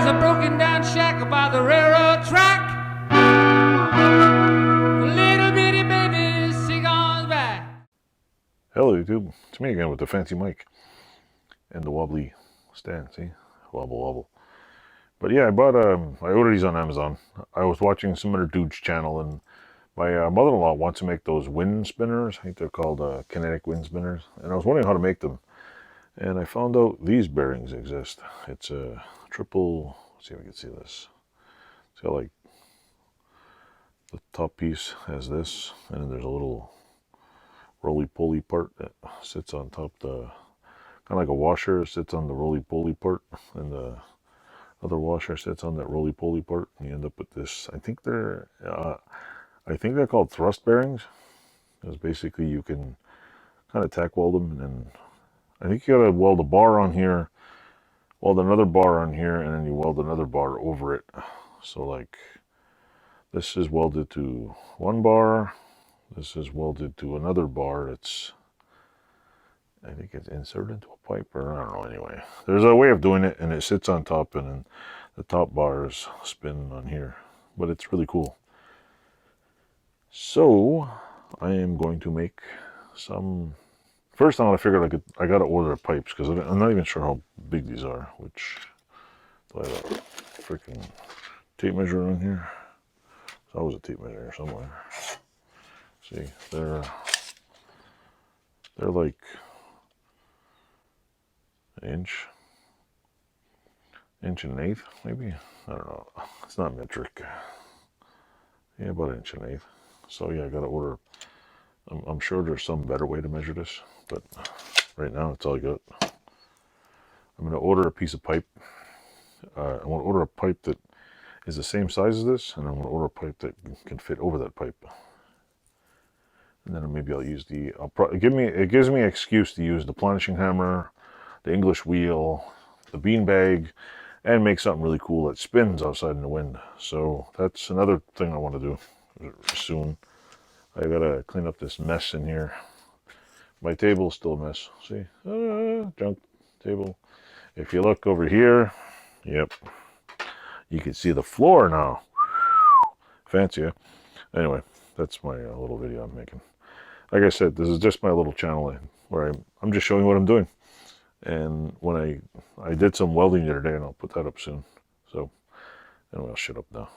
There's a broken down shack by the railroad track. Little bitty baby sing on back. Hello YouTube, it's me again with the fancy mic and the wobbly stand, see? Wobble wobble. But yeah, I ordered these on Amazon. I was watching some other dude's channel, and my mother-in-law wants to make those wind spinners. I think they're called Kinetic wind spinners. And I was wondering how to make them. And I found out these bearings exist. It's a triple, let's see if we can see this. It's got like, the top piece has this, and then there's a little roly-poly part that sits on top, kind of like a washer sits on the roly-poly part, and the other washer sits on that roly-poly part, and you end up with this. I think they're called thrust bearings, because basically you can kind of tack weld them, and then I think you gotta weld a bar on here, weld another bar on here, and then you weld another bar over it. So like this is welded to one bar, this is welded to another bar. I think it's inserted into a pipe, or I don't know. Anyway, there's a way of doing it, and it sits on top, and then the top bars spin on here. But it's really cool. So I am going to make some. First, I figured I got to order pipes, because I'm not even sure how big these are. Which, do I have a freaking tape measure on here? There's always a tape measure here somewhere. See, they're like an inch and an eighth, maybe. I don't know. It's not metric. Yeah, about an inch and an eighth. So yeah, I got to order. I'm sure there's some better way to measure this, but right now it's all I got. I'm going to order a piece of pipe. I want to order a pipe that is the same size as this, and I'm going to order a pipe that can fit over that pipe. And then maybe I'll use it gives me an excuse to use the planishing hammer, the English wheel, the bean bag, and make something really cool that spins outside in the wind. So that's another thing I want to do soon. I gotta clean up this mess in here. My table's still a mess. See? Junk table. If you look over here, yep, you can see the floor now. Fancy, huh? Anyway, that's my little video I'm making. Like I said, this is just my little channel where I'm just showing what I'm doing. And when I did some welding the other day, and I'll put that up soon. So anyway, I'll shut up now.